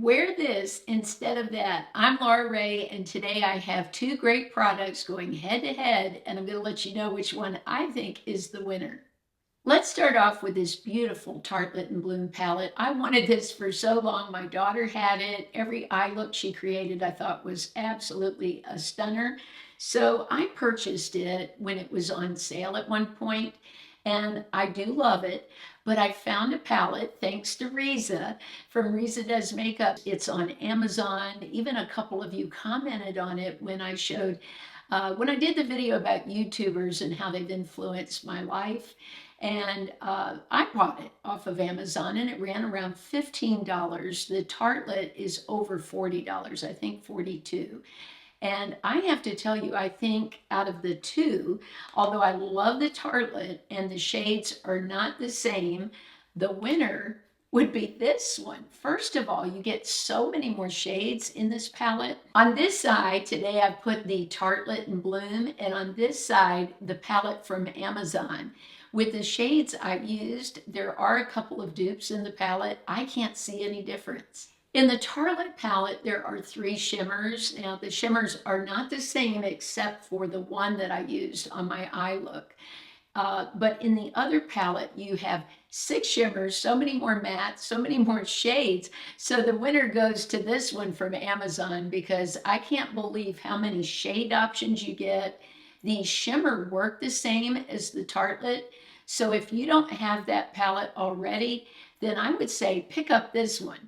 Wear this instead of that. I'm Laura Ray, and today I have two great products going head to head, and I'm going to let you know which one I think is the winner. Let's start off with this beautiful Tartelette and Bloom palette. I wanted this for so long. My daughter had it. Every eye look she created I thought was absolutely a stunner. So I purchased it when it was on sale at one point, and I do love it. But I found a palette thanks to Riza from Riza Does Makeup. It's on Amazon. Even a couple of you commented on it when I showed, when I did the video about YouTubers and how they've influenced my life. And I bought it off of Amazon and it ran around $15. The Tartelette is over $40, I think 42. And I have to tell you, I think out of the two, although I love the Tartelette and the shades are not the same, the winner would be this one. First of all, you get so many more shades in this palette. On this side, today I've put the Tartelette and Bloom, and on this side, the palette from Amazon. With the shades I've used, there are a couple of dupes in the palette. I can't see any difference. In the Tartelette palette, there are three shimmers. Now, the shimmers are not the same except for the one that I used on my eye look. But in the other palette, you have 6 shimmers, so many more mattes, so many more shades. So the winner goes to this one from Amazon because I can't believe how many shade options you get. The shimmer work the same as the Tartelette. So if you don't have that palette already, then I would say pick up this one.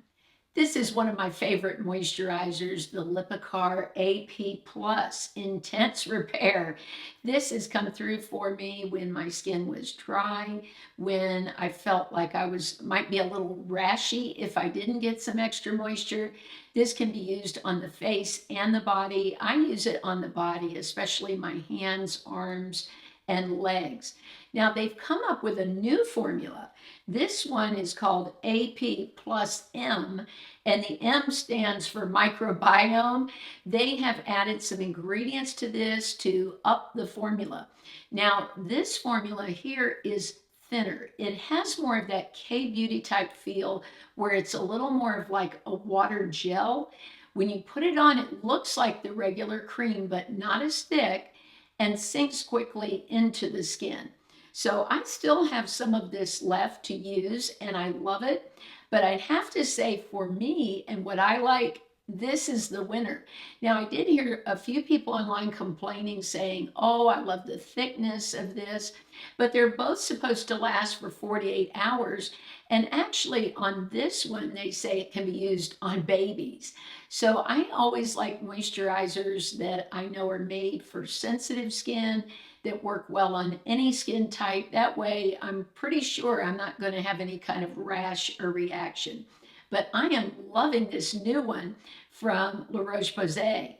This is one of my favorite moisturizers, the Lipikar AP+ Intense Repair. This has come through for me when my skin was dry, when I felt like I might be a little rashy if I didn't get some extra moisture. This can be used on the face and the body. I use it on the body, especially my hands, arms, and legs. Now they've come up with a new formula. This one is called AP+M, and the M stands for microbiome. They have added some ingredients to this to up the formula. Now this formula here is thinner. It has more of that K-beauty type feel where it's a little more of like a water gel. When you put it on, it looks like the regular cream, but not as thick, and sinks quickly into the skin. So I still have some of this left to use and I love it, but I'd have to say for me and what I like, this is the winner. Now I did hear a few people online complaining saying, oh, I love the thickness of this, but they're both supposed to last for 48 hours. And actually on this one, they say it can be used on babies. So I always like moisturizers that I know are made for sensitive skin, that work well on any skin type. That way, I'm pretty sure I'm not going to have any kind of rash or reaction. But I am loving this new one from La Roche-Posay.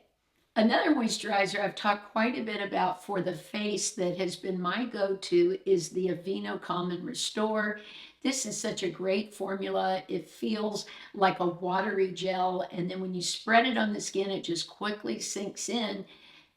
Another moisturizer I've talked quite a bit about for the face that has been my go-to is the Aveeno Calm and Restore. This is such a great formula. It feels like a watery gel, and then when you spread it on the skin, it just quickly sinks in.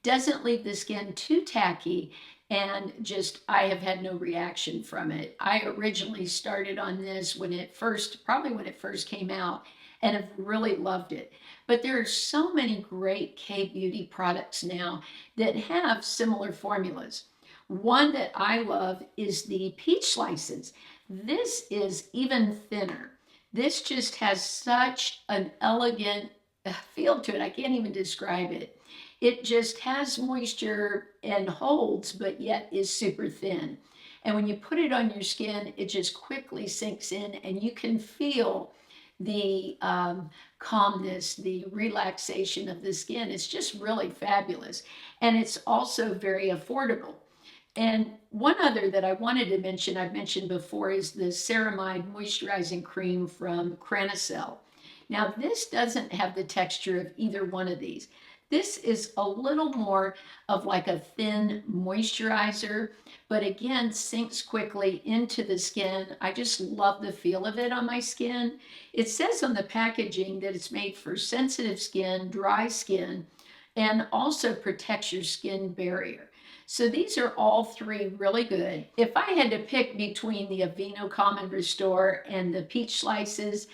Doesn't leave the skin too tacky, and just I have had no reaction from it. I originally started on this when it first, probably when it first came out, and have really loved it. But there are so many great K-beauty products now that have similar formulas. One that I love is the peach slices. This is even thinner. This just has such an elegant feel to it. I can't even describe it. It just has moisture and holds, but yet is super thin. And when you put it on your skin, it just quickly sinks in and you can feel the calmness, the relaxation of the skin. It's just really fabulous. And it's also very affordable. And one other that I wanted to mention, I've mentioned before, is the Ceramide Moisturizing Cream from Kranicell. Now, this doesn't have the texture of either one of these. This is a little more of like a thin moisturizer, but again, sinks quickly into the skin. I just love the feel of it on my skin. It says on the packaging that it's made for sensitive skin, dry skin, and also protects your skin barrier. So these are all three really good. If I had to pick between the Aveeno Calm and Restore and the peach slices,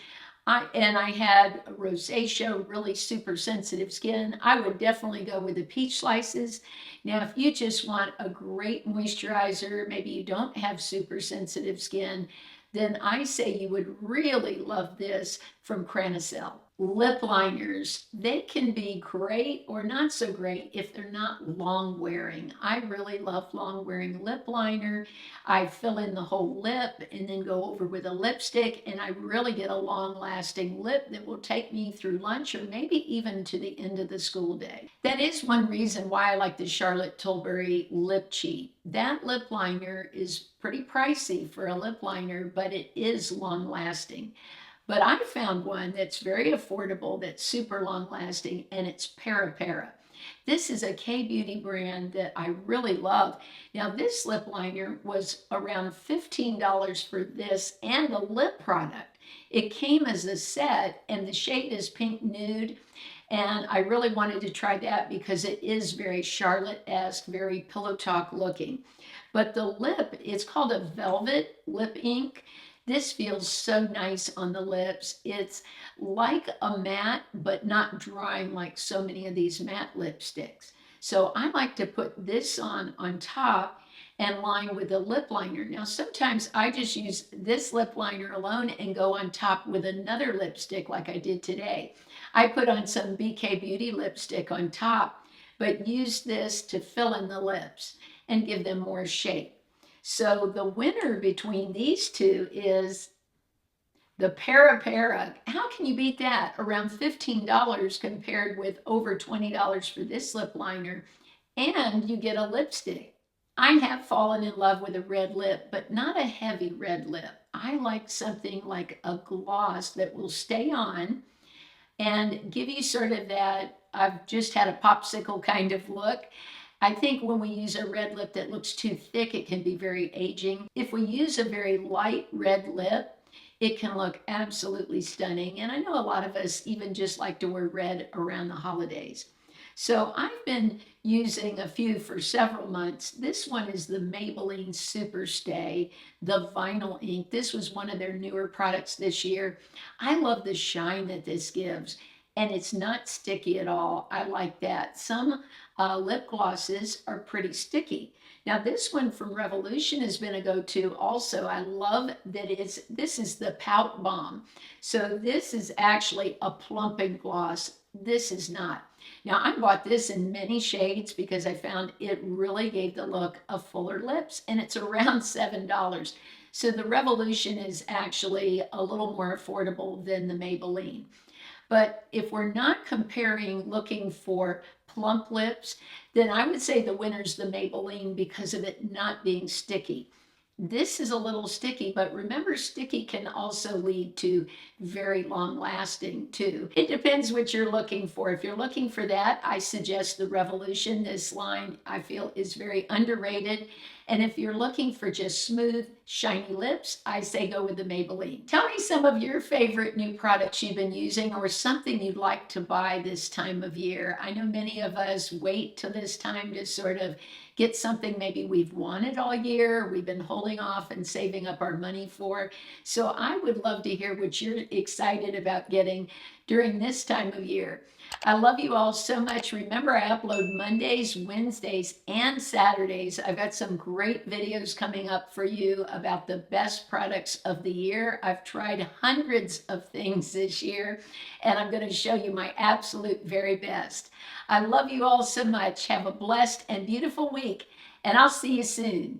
I had rosacea, really super sensitive skin. I would definitely go with the peach slices. Now, if you just want a great moisturizer, maybe you don't have super sensitive skin, then I say you would really love this from Kranicell. Lip liners, they can be great or not so great if they're not long wearing. I really love long wearing lip liner. I fill in the whole lip and then go over with a lipstick, and I really get a long lasting lip that will take me through lunch or maybe even to the end of the school day. That is one reason why I like the Charlotte Tilbury Lip Cheat. That lip liner is pretty pricey for a lip liner, but it is long lasting. But I found one that's very affordable, that's super long lasting, and it's Peripera. This is a K-beauty brand that I really love. Now, this lip liner was around $15 for this and the lip product. It came as a set, and the shade is Pink Nude. And I really wanted to try that because it is very Charlotte-esque, very pillow talk looking. But the lip, it's called a velvet lip ink. This feels so nice on the lips. It's like a matte, but not drying like so many of these matte lipsticks. So I like to put this on top and line with a lip liner. Now, sometimes I just use this lip liner alone and go on top with another lipstick like I did today. I put on some BK Beauty lipstick on top, but use this to fill in the lips and give them more shape. So the winner between these two is the Peripera. How can you beat that? Around $15 compared with over $20 for this lip liner, and you get a lipstick. I have fallen in love with a red lip, but not a heavy red lip. I like something like a gloss that will stay on and give you sort of that, I've just had a popsicle kind of look. I think when we use a red lip that looks too thick, it can be very aging. If we use a very light red lip, it can look absolutely stunning. And I know a lot of us even just like to wear red around the holidays. So I've been using a few for several months. This one is the Maybelline Superstay, the vinyl ink. This was one of their newer products this year. I love the shine that this gives, and it's not sticky at all. I like that. Some lip glosses are pretty sticky. Now this one from Revolution has been a go-to also. I love that this is the Pout Balm. So this is actually a plumping gloss. This is not. Now I bought this in many shades because I found it really gave the look of fuller lips, and it's around $7. So the Revolution is actually a little more affordable than the Maybelline. But if we're not comparing, looking for plump lips, then I would say the winner's the Maybelline because of it not being sticky. This is a little sticky, but remember, sticky can also lead to very long lasting too. It depends what you're looking for. If you're looking for that, I suggest the Revolution. This line I feel is very underrated. And if you're looking for just smooth, shiny lips, I say go with the Maybelline. Tell me some of your favorite new products you've been using or something you'd like to buy this time of year. I know many of us wait till this time to sort of get something maybe we've wanted all year, we've been holding off and saving up our money for. So I would love to hear what you're excited about getting during this time of year. I love you all so much. Remember, I upload Mondays, Wednesdays, and Saturdays. I've got some great videos coming up for you about the best products of the year. I've tried hundreds of things this year, and I'm going to show you my absolute very best. I love you all so much. Have a blessed and beautiful week, and I'll see you soon.